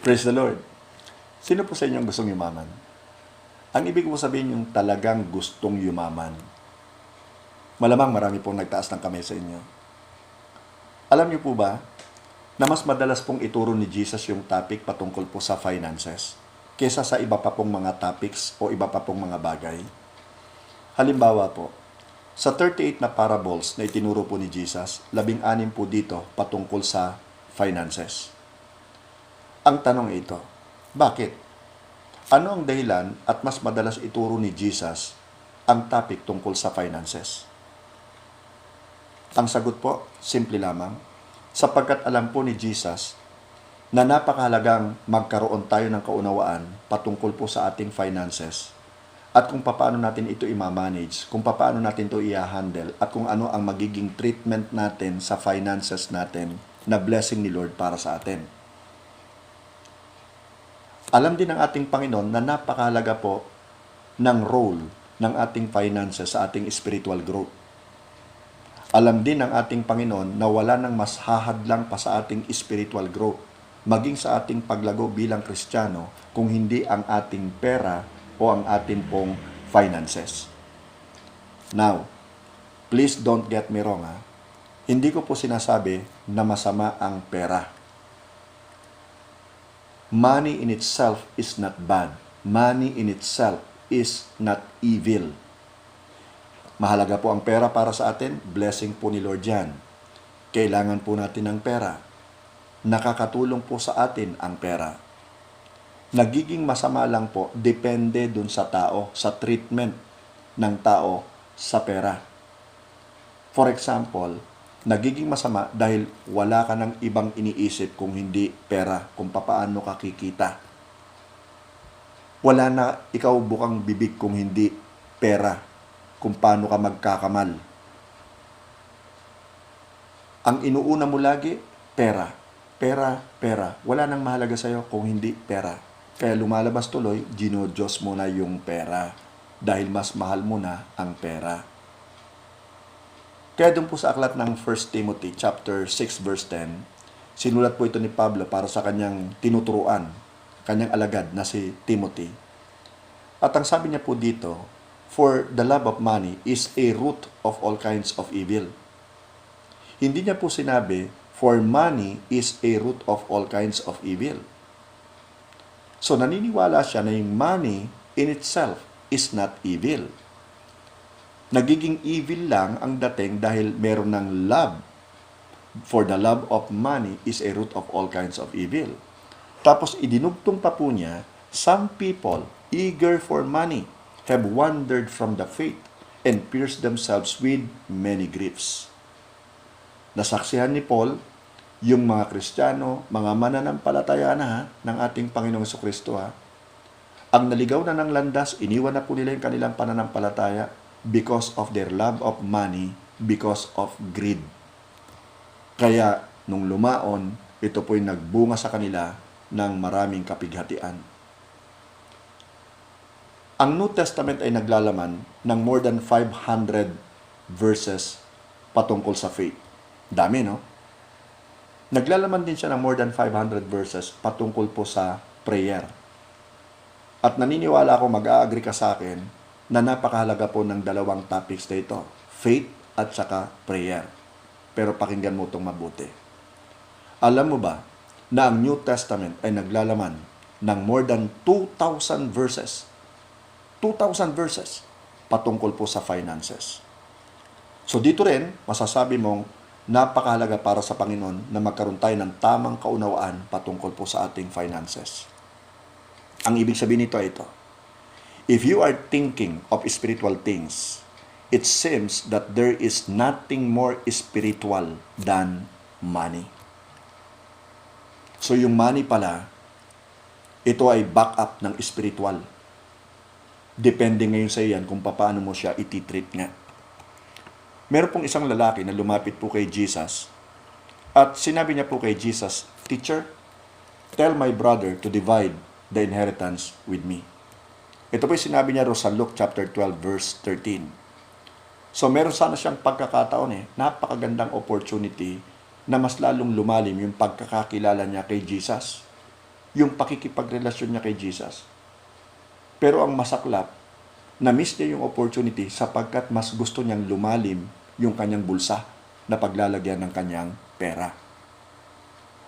Praise the Lord. Sino po sa inyo ang gustong yumaman? Ang ibig ko sabihin yung talagang gustong yumaman. Malamang marami pong nagtaas ng kamay sa inyo. Alam niyo po ba na mas madalas pong ituro ni Jesus yung topic patungkol po sa finances kesa sa iba pa pong mga topics o iba pa pong mga bagay? Halimbawa po, sa 38 na parables na itinuro po ni Jesus, 16 po dito patungkol sa finances. Ang tanong ito, bakit? Ano ang dahilan at mas madalas ituro ni Jesus ang topic tungkol sa finances? Ang sagot po, simple lamang, sapagkat alam po ni Jesus na napakahalagang magkaroon tayo ng kaunawaan patungkol po sa ating finances at kung paano natin ito i-manage, kung paano natin ito i-handle at kung ano ang magiging treatment natin sa finances natin na blessing ni Lord para sa atin. Alam din ng ating Panginoon na napakahalaga po ng role ng ating finances sa ating spiritual growth. Alam din ng ating Panginoon na wala nang mas hahadlang pa sa ating spiritual growth, maging sa ating paglago bilang Kristiyano, kung hindi ang ating pera o ang ating pong finances. Now, please don't get me wrong. Hindi ko po sinasabi na masama ang pera. Money in itself is not bad. Money in itself is not evil. Mahalaga po ang pera para sa atin. Blessing po ni Lord yan. Kailangan po natin ng pera. Nakakatulong po sa atin ang pera. Nagiging masama lang po, depende dun sa tao, sa treatment ng tao sa pera. For example, nagiging masama dahil wala ka ng ibang iniisip kung hindi pera, kung papaano ka kikita. Wala na ikaw bukang bibig kung hindi pera, kung paano ka magkakamal. Ang inuuna mo lagi, pera. Pera, pera. Wala nang mahalaga sa'yo kung hindi pera. Kaya lumalabas tuloy, ginodiyos mo na yung pera dahil mas mahal mo na ang pera. Kaya doon po sa aklat ng 1 Timothy chapter 6 verse 10, sinulat po ito ni Pablo para sa kanyang tinuturuan, kanyang alagad na si Timothy. At ang sabi niya po dito, for the love of money is a root of all kinds of evil. Hindi niya po sinabi, for money is a root of all kinds of evil. So naniniwala siya na yung money in itself is not evil. Nagiging evil lang ang dating dahil meron ng love. For the love of money is a root of all kinds of evil. Tapos idinugtong pa po niya, some people eager for money have wandered from the faith and pierced themselves with many griefs. Nasaksihan ni Paul, yung mga Kristiyano, mga mananampalataya na ng ating Panginoong Jesucristo, ang naligaw na ng landas, iniwan na po nila yung kanilang pananampalataya because of their love of money, because of greed. Kaya, nung lumaon, ito po'y nagbunga sa kanila ng maraming kapighatian. Ang New Testament ay naglalaman ng more than 500 verses patungkol sa faith. Dami, no? Naglalaman din siya ng more than 500 verses patungkol po sa prayer. At naniniwala ako, mag-a-agree ka sa akin, na napakahalaga po ng dalawang topics na ito, faith at saka prayer. Pero pakinggan mo itong mabuti. Alam mo ba na ang New Testament ay naglalaman ng more than 2,000 verses? 2,000 verses patungkol po sa finances. So dito rin, masasabi mong napakahalaga para sa Panginoon na magkaroon tayo ng tamang kaunawaan patungkol po sa ating finances. Ang ibig sabihin nito ay ito. If you are thinking of spiritual things, it seems that there is nothing more spiritual than money. So yung money pala, ito ay backup ng spiritual. Depende ngayon sa iyan kung paano mo siya ititreat nga. Meron pong isang lalaki na lumapit po kay Jesus at sinabi niya po kay Jesus, Teacher, tell my brother to divide the inheritance with me. Ito po yung sinabi niya sa Luke chapter 12 verse 13. So meron sana siyang pagkakataon napakagandang opportunity na mas lalong lumalim yung pagkakakilala niya kay Jesus. yung pakikipagrelasyon niya kay Jesus. Pero ang masaklap, na-miss niya yung opportunity sapagkat mas gusto niyang lumalim yung kanyang bulsa na paglalagyan ng kanyang pera.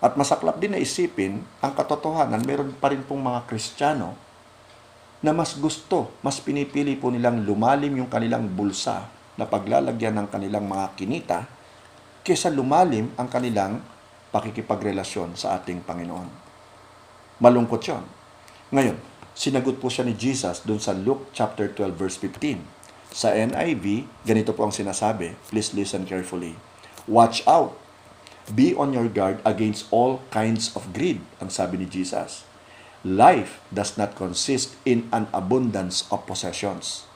At masaklap din na isipin, ang katotohanan, meron pa rin pong mga Kristiyano na mas gusto, mas pinipili po nilang lumalim yung kanilang bulsa na paglalagyan ng kanilang mga kinita kaysa lumalim ang kanilang pakikipagrelasyon sa ating Panginoon. Malungkot yun. Ngayon, sinagot po siya ni Jesus dun sa Luke chapter 12 verse 15. Sa NIV, ganito po ang sinasabi. Please listen carefully. Watch out. Be on your guard against all kinds of greed, ang sabi ni Jesus. Life does not consist in an abundance of possessions.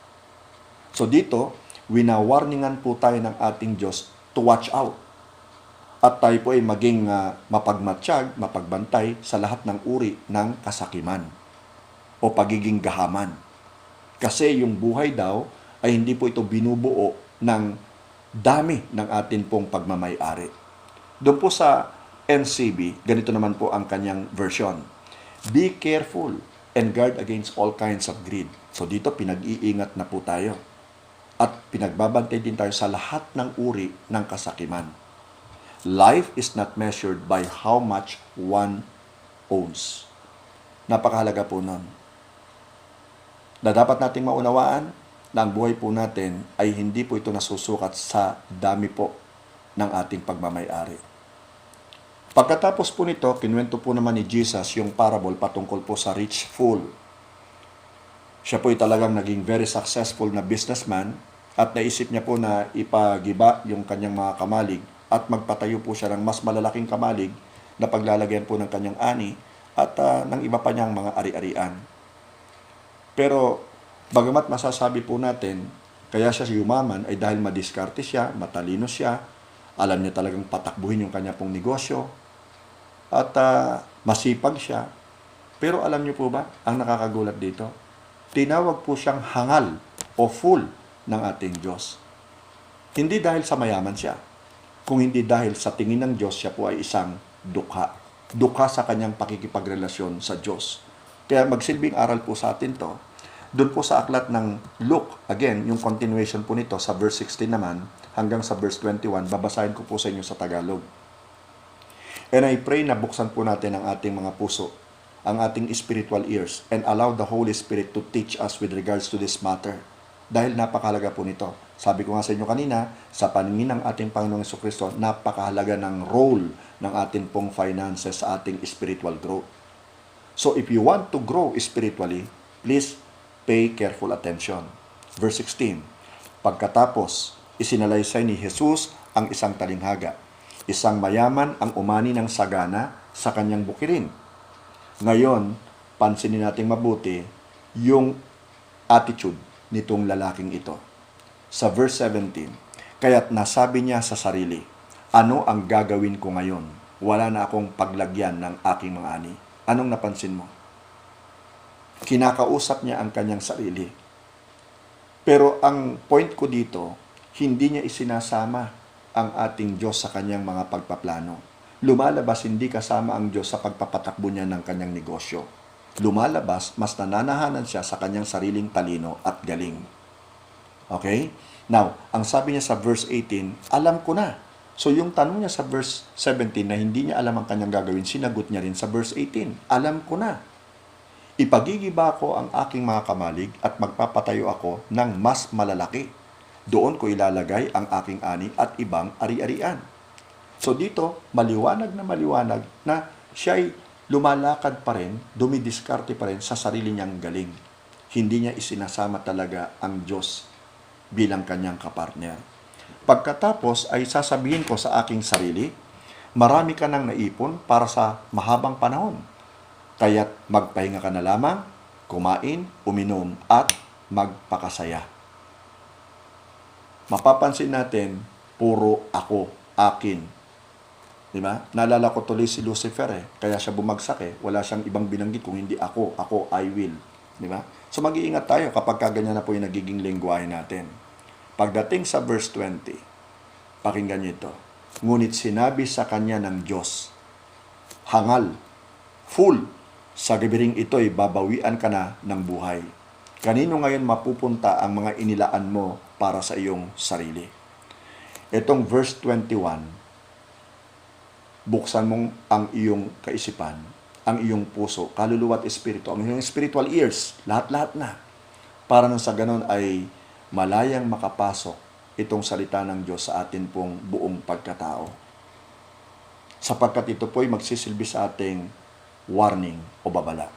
So dito, winawarningan po tayo ng ating Diyos to watch out. At tayo po ay maging mapagmatsyag, mapagbantay sa lahat ng uri ng kasakiman o pagiging gahaman. Kasi yung buhay daw ay hindi po ito binubuo ng dami ng atin pong pagmamay-ari. Doon po sa NCB, ganito naman po ang kanyang version. Be careful and guard against all kinds of greed. So dito pinag-iingat na po tayo. At pinagbabantay din tayo sa lahat ng uri ng kasakiman. Life is not measured by how much one owns. Napakahalaga po nun. Na dapat nating maunawaan na ang buhay po natin ay hindi po ito nasusukat sa dami po ng ating pagmamay-ari. Pagkatapos po nito, kinuwento po naman ni Jesus yung parable patungkol po sa rich fool. Siya po ay talagang naging very successful na businessman at naisip niya po na ipagiba yung kanyang mga kamalig at magpatayo po siya ng mas malalaking kamalig na paglalagyan po ng kanyang ani at ng iba pa niyang mga ari-arian. Pero bagamat masasabi po natin, kaya siya yumaman ay dahil madiskarte siya, matalino siya, alam niya talagang patakbuhin yung kanya pong negosyo, at masipag siya. Pero alam niyo po ba, ang nakakagulat dito? Tinawag po siyang hangal o fool ng ating Diyos. Hindi dahil sa mayaman siya, kung hindi dahil sa tingin ng Diyos siya po ay isang dukha. Dukha sa kanyang pakikipagrelasyon sa Diyos. Kaya magsilbing aral po sa atin to. Doon po sa aklat ng Luke, again, yung continuation po nito sa verse 16 naman, hanggang sa verse 21, babasahin ko po sa inyo sa Tagalog. And I pray na buksan po natin ang ating mga puso, ang ating spiritual ears, and allow the Holy Spirit to teach us with regards to this matter. Dahil napakahalaga po nito. Sabi ko nga sa inyo kanina, sa paningin ng ating Panginoong Jesucristo, napakahalaga ng role ng ating pong finances sa ating spiritual growth. So if you want to grow spiritually, please pay careful attention. Verse 16, pagkatapos, isinalaysay ni Jesus ang isang talinghaga. Isang mayaman ang umani ng sagana sa kanyang bukirin. Ngayon, pansinin natin mabuti yung attitude nitong lalaking ito. Sa verse 17, kaya't nasabi niya sa sarili, ano ang gagawin ko ngayon? Wala na akong paglagyan ng aking mga ani. Anong napansin mo? Kinakausap niya ang kanyang sarili. Pero ang point ko dito, hindi niya isinasama ang ating Diyos sa kanyang mga pagpaplano. Lumalabas hindi kasama ang Diyos sa pagpapatakbo niya ng kanyang negosyo. Lumalabas, mas nananahanan siya sa kanyang sariling talino at galing. Okay? Now, ang sabi niya sa verse 18, alam ko na. So yung tanong niya sa verse 17 na hindi niya alam ang kanyang gagawin, sinagot niya rin sa verse 18, alam ko na. Ipagigiba ko ang aking mga kamalig at magpapatayo ako ng mas malalaki. Doon ko ilalagay ang aking ani at ibang ari-arian. So dito, maliwanag na siya'y lumalakad pa rin, dumidiskarte pa rin sa sarili niyang galing. Hindi niya isinasama talaga ang Diyos bilang kanyang kapartner. Pagkatapos ay sasabihin ko sa aking sarili, marami ka nang naipon para sa mahabang panahon. Kaya't magpahinga ka na lamang, kumain, uminom, at magpakasaya. Mapapansin natin, puro ako, akin. Diba? Naalala ko tuloy si Lucifer kaya siya bumagsak Wala siyang ibang binanggit kung hindi ako, I will. Diba? So mag-iingat tayo kapag kaganyan na po yung nagiging lengguwahe natin. Pagdating sa verse 20, pakinggan niyo ito. Ngunit sinabi sa kanya ng Diyos, hangal, fool, Sa gabi ring ito'y babawian ka na ng buhay. Kanino ngayon mapupunta ang mga inilaan mo para sa iyong sarili? Itong verse 21, buksan mong ang iyong kaisipan, ang iyong puso, kaluluwa at espiritu, ang iyong spiritual ears, lahat-lahat na. Para nang sa ganon ay malayang makapasok itong salita ng Diyos sa atin pong buong pagkatao. Sapagkat ito po'y magsisilbi sa ating warning o babala.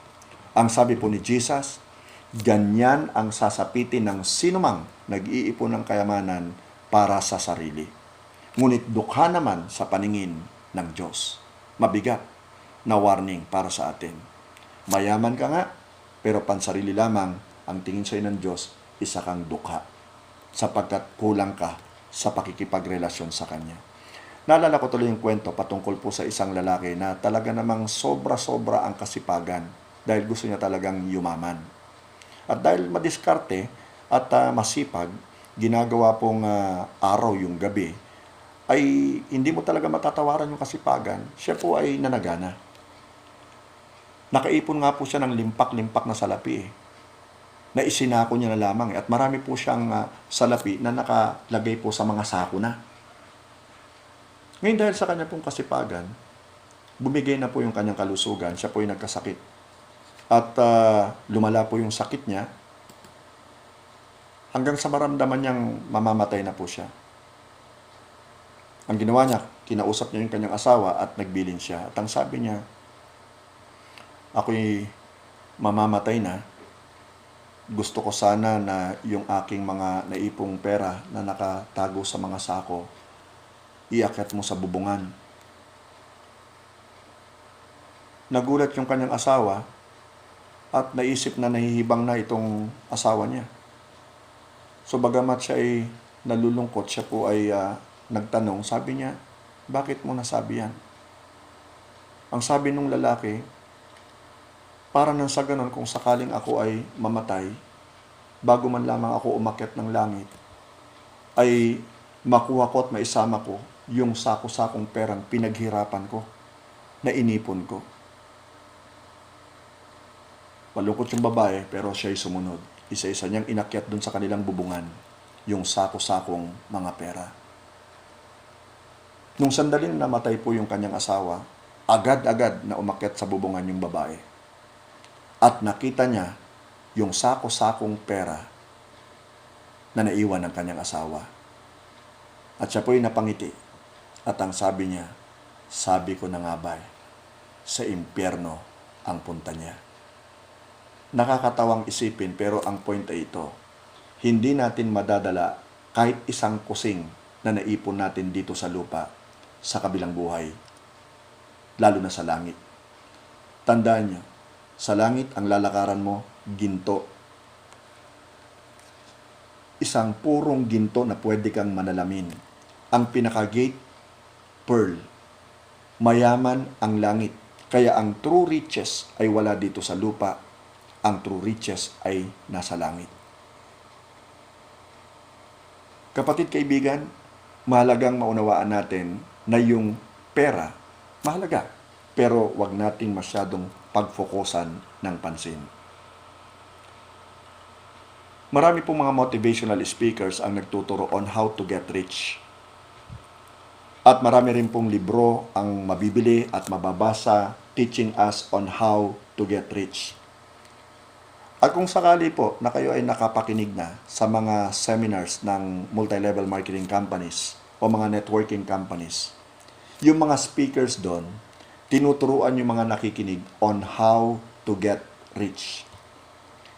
Ang sabi po ni Jesus, ganyan ang sasapitin ng sinumang nag-iipon ng kayamanan para sa sarili. Ngunit dukha naman sa paningin ng Diyos. Mabigat na warning para sa atin. Mayaman ka nga, pero pansarili lamang ang tingin sa'yo ng Diyos, isa kang dukha. Sapagkat kulang ka sa pakikipagrelasyon sa Kanya. Naalala ko tuloy yung kwento patungkol po sa isang lalaki na talaga namang sobra-sobra ang kasipagan dahil gusto niya talagang yumaman. At dahil madiskarte at masipag, ginagawa pong araw yung gabi, ay hindi mo talaga matatawaran yung kasipagan. Siya po ay nanagana. Nakaipon nga po siya ng limpak-limpak na salapi na isinako niya na lamang. At marami po siyang salapi na nakalagay po sa mga sako na. Ngayon dahil sa kanya pong kasipagan, bumigay na po yung kanyang kalusugan, siya po yung nagkasakit. At lumala po yung sakit niya, hanggang sa maramdaman niyang mamamatay na po siya. Ang ginawa niya, kinausap niya yung kanyang asawa at nagbilin siya. At ang sabi niya, ako'y mamamatay na, gusto ko sana na yung aking mga naipong pera na nakatago sa mga sako, iakyat mo sa bubungan. Nagulat yung kanyang asawa at naisip na nahihibang na itong asawa niya. So bagamat siya ay nalulungkot, siya po ay nagtanong, sabi niya, bakit mo nasabi yan? Ang sabi nung lalaki, para nang sa ganon kung sakaling ako ay mamatay, bago man lamang ako umakyat ng langit, ay makuha ko at maisama ko yung sako-sakong perang pinaghirapan ko, na inipon ko. Malungkot yung babae, pero siya'y sumunod. Isa-isa niyang inakyat dun sa kanilang bubungan, yung sako-sakong mga pera. Nung sandaling namatay po yung kanyang asawa, agad-agad na umakyat sa bubungan yung babae. At nakita niya yung sako-sakong pera na naiwan ng kanyang asawa. At siya po'y napangiti. At ang sabi niya, sabi ko na nga ba, sa impyerno ang punta niya. Nakakatawang isipin, pero ang point ay ito, hindi natin madadala kahit isang kusing na naipon natin dito sa lupa, sa kabilang buhay, lalo na sa langit. Tandaan niyo, sa langit ang lalakaran mo, ginto. Isang purong ginto na pwede kang manalamin. Ang pinaka-gate, pearl. Mayaman ang langit. Kaya ang true riches ay wala dito sa lupa. Ang true riches ay nasa langit. Kapatid, kaibigan, mahalagang maunawaan natin na yung pera, mahalaga. Pero wag nating masyadong pagfokusan ng pansin. Marami pong mga motivational speakers ang nagtuturo on how to get rich. At marami rin pong libro ang mabibili at mababasa teaching us on how to get rich. At kung sakali po na kayo ay nakapakinig na sa mga seminars ng multi-level marketing companies o mga networking companies, yung mga speakers doon, tinuturuan yung mga nakikinig on how to get rich.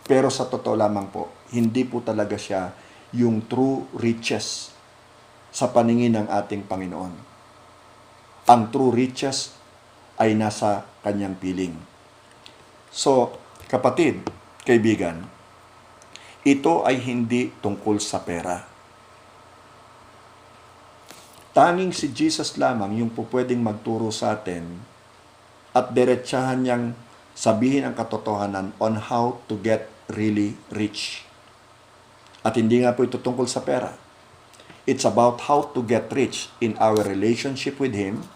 Pero sa totoo lamang po, hindi po talaga siya yung true riches sa paningin ng ating Panginoon. Ang true riches ay nasa kanyang piling. So, kapatid, kaibigan, ito ay hindi tungkol sa pera. Tanging si Jesus lamang yung pupwedeng magturo sa atin at diretsahan niyang sabihin ang katotohanan on how to get really rich. At hindi nga po ito tungkol sa pera. It's about how to get rich in our relationship with Him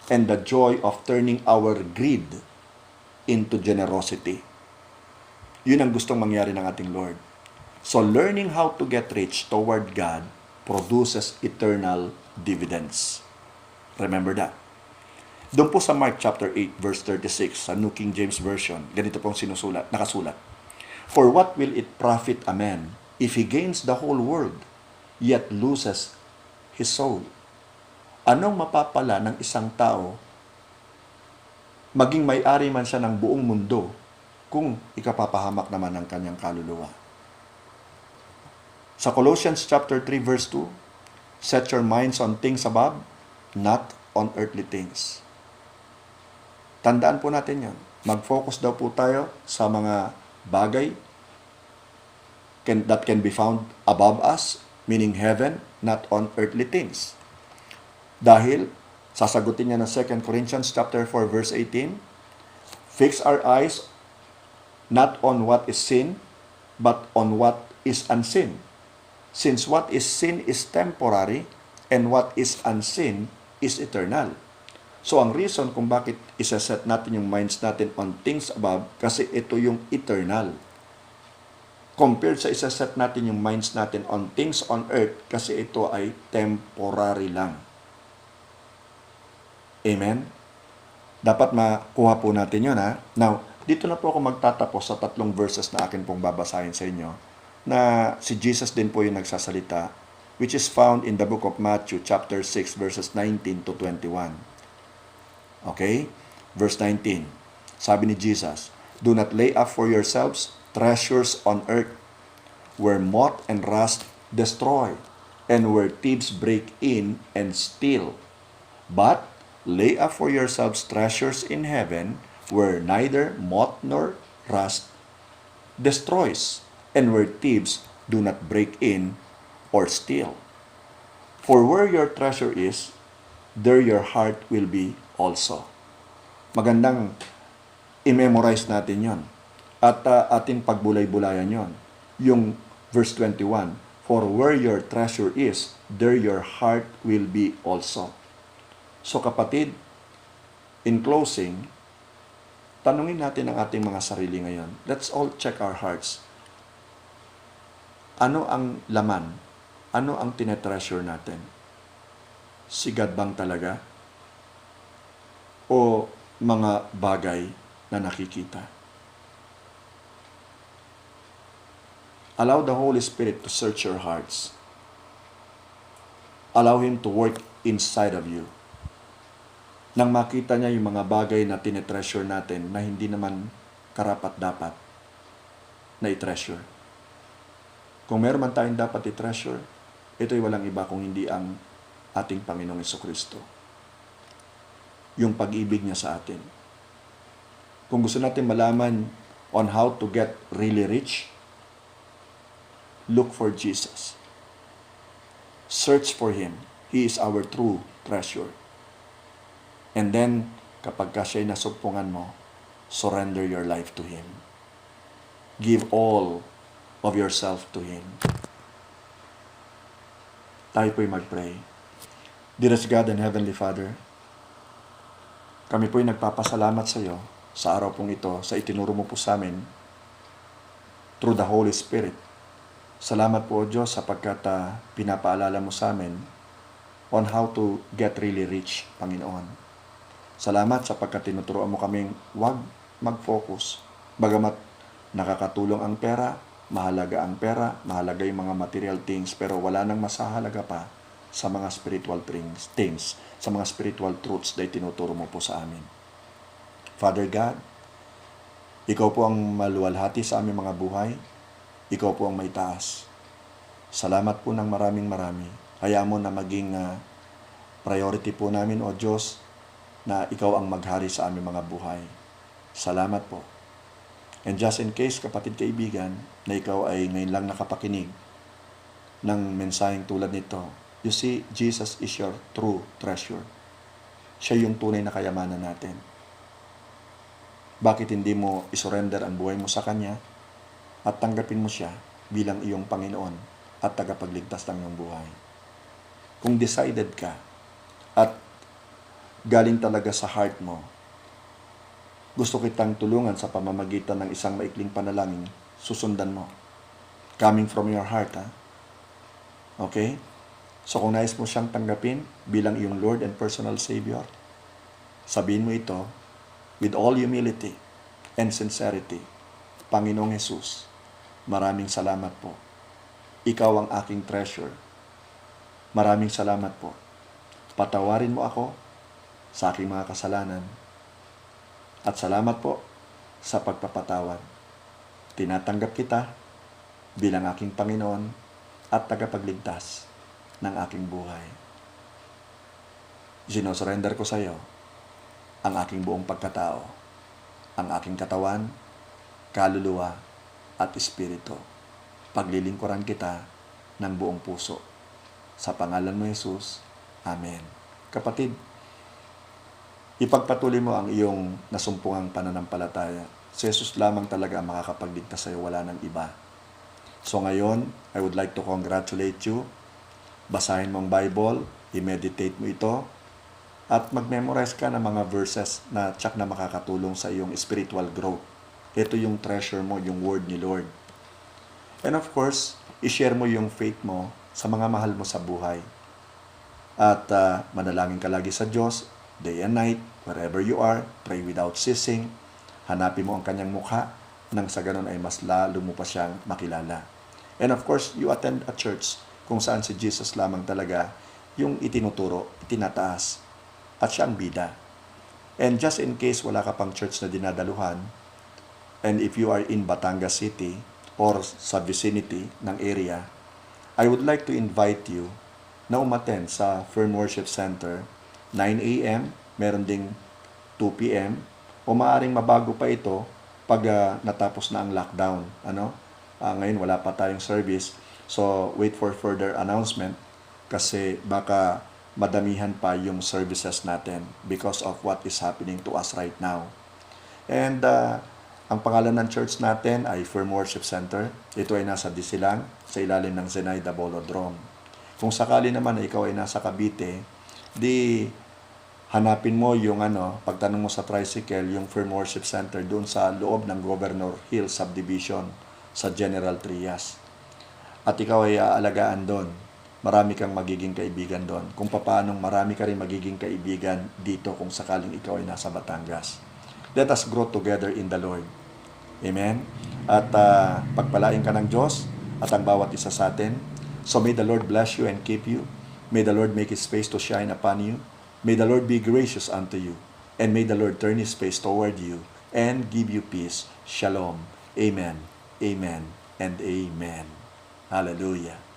and the joy of turning our greed into generosity. Yun ang gustong mangyari ng ating Lord. So, learning how to get rich toward God produces eternal dividends. Remember that. Doon po sa Mark chapter 8, verse 36, sa New King James Version, ganito pong nakasulat. For what will it profit a man if he gains the whole world, yet loses his soul? Anong mapapala ng isang tao, maging may-ari man siya ng buong mundo, kung ikapapahamak naman ang kanyang kaluluwa? Sa Colossians chapter 3, verse 2, set your minds on things above, not on earthly things. Tandaan po natin yan. Mag-focus daw po tayo sa mga bagay that can be found above us, meaning heaven, not on earthly things. Dahil, sasagutin niya ng 2 Corinthians chapter 4, verse 18, fix our eyes not on what is seen, but on what is unseen. Since what is seen is temporary, and what is unseen is eternal. So, ang reason kung bakit isa-set natin yung minds natin on things above, kasi ito yung eternal. Compared sa isa-set natin yung minds natin on things on earth, kasi ito ay temporary lang. Amen? Dapat makuha po natin yun, ha? Now, dito na po ako magtatapos sa 3 verses na akin pong babasahin sa inyo, na si Jesus din po yung nagsasalita, which is found in the book of Matthew, chapter 6, verses 19 to 21. Okay? Verse 19. Sabi ni Jesus, do not lay up for yourselves treasures on earth, where moth and rust destroy, and where thieves break in and steal. But lay up for yourselves treasures in heaven, where neither moth nor rust destroys, and where thieves do not break in or steal. For where your treasure is, there your heart will be also. Magandang i-memorize natin yon at ating pagbulay-bulayan yon. Yung verse 21, for where your treasure is, there your heart will be also. So kapatid, in closing, tanungin natin ang ating mga sarili ngayon. Let's all check our hearts. Ano ang laman? Ano ang tinetreasure natin? Si God bang talaga? O mga bagay na nakikita? Allow the Holy Spirit to search your hearts. Allow Him to work inside of you. Nang makita niya yung mga bagay na tinetreasure natin na hindi naman karapat-dapat na i-treasure. Kung meron man tayong dapat i-treasure, ito'y walang iba kung hindi ang ating Panginoong Jesucristo. Yung pag-ibig niya sa atin. Kung gusto natin malaman on how to get really rich, look for Jesus. Search for Him. He is our true treasure. And then, kapag ka siya'y nasugpungan mo, surrender your life to Him. Give all of yourself to Him. Tayo po'y mag-pray. Dearest God and Heavenly Father, kami po'y nagpapasalamat sa iyo sa araw pong ito, sa itinuro mo po sa amin through the Holy Spirit. Salamat po, O Diyos, sapagkat pinapaalala mo sa amin on how to get really rich, Panginoon. Salamat sapagkat tinuturoan mo kaming huwag mag-focus. Bagamat nakakatulong ang pera, mahalaga mahalaga yung mga material things, pero wala nang masahalaga pa sa mga spiritual things, sa mga spiritual truths na tinuturo mo po sa amin. Father God, Ikaw po ang maluwalhati sa aming mga buhay. Ikaw po ang may taas. Salamat po ng maraming marami. Hayaan mo na maging priority po namin, O Diyos, na Ikaw ang maghari sa aming mga buhay. Salamat po. And just in case, kapatid kaibigan, na ikaw ay ngayon lang nakapakinig ng mensaheng tulad nito, you see, Jesus is your true treasure. Siya yung tunay na kayamanan natin. Bakit hindi mo isurrender ang buhay mo sa Kanya at tanggapin mo siya bilang iyong Panginoon at tagapagligtas ng iyong buhay? Kung decided ka at galing talaga sa heart mo gusto kitang tulungan sa pamamagitan ng isang maikling panalangin, susundan mo. Coming from your heart, ha? Okay? So kung nais mo siyang tanggapin bilang iyong Lord and personal Savior, sabihin mo ito with all humility and sincerity. Panginoong Jesus, maraming salamat po. Ikaw ang aking treasure. Maraming salamat po. Patawarin mo ako sa aking mga kasalanan. At salamat po sa pagpapatawad. Tinatanggap kita bilang aking Panginoon at tagapagligtas ng aking buhay. Sinosurrender ko sa iyo ang aking buong pagkatao, ang aking katawan, kaluluwa, at espiritu. Paglilingkuran kita ng buong puso. Sa pangalan mo, Jesus. Amen. Kapatid, ipagpatuloy mo ang iyong nasumpungang pananampalataya. Si Jesus lamang talaga ang makakapagligtas sa iyo, wala nang iba. So ngayon, I would like to congratulate you. Basahin mo ang Bible, i-meditate mo ito, at mag-memorize ka ng mga verses na tsak na makakatulong sa iyong spiritual growth. Ito yung treasure mo, yung word ni Lord. And of course, i-share mo yung faith mo sa mga mahal mo sa buhay. At manalangin ka lagi sa Diyos, day and night, wherever you are, pray without ceasing. Hanapin mo ang kanyang mukha, nang sa ganun ay mas lalo mo pa siyang makilala. And of course, you attend a church kung saan si Jesus lamang talaga yung itinuturo, itinataas, at siya ang bida. And just in case wala ka pang church na dinadaluhan, and if you are in Batangas City or sa vicinity ng area, I would like to invite you na umattend sa Fern Worship Center, 9 a.m., meron ding 2 p.m., o maaaring mabago pa ito pag natapos na ang lockdown. Ngayon wala pa tayong service, so wait for further announcement kasi baka madamihan pa yung services natin because of what is happening to us right now. And ang pangalan ng church natin ay Firm Worship Center. Ito ay nasa Disilang, sa ilalim ng Zenaida Bolodrome. Kung sakali naman na ikaw ay nasa Cavite, di hanapin mo yung pagtanong mo sa tricycle, yung Firm Worship Center doon sa loob ng Governor Hill Subdivision sa General Trias. At ikaw ay aalagaan doon. Marami kang magiging kaibigan doon. Kung paanong marami ka rin magiging kaibigan dito kung sakaling ikaw ay nasa Batangas. Let us grow together in the Lord. Amen? At pagpalain ka ng Diyos at ang bawat isa sa atin. So may the Lord bless you and keep you. May the Lord make His face to shine upon you. May the Lord be gracious unto you. And may the Lord turn His face toward you and give you peace. Shalom. Amen. Amen. And amen. Hallelujah.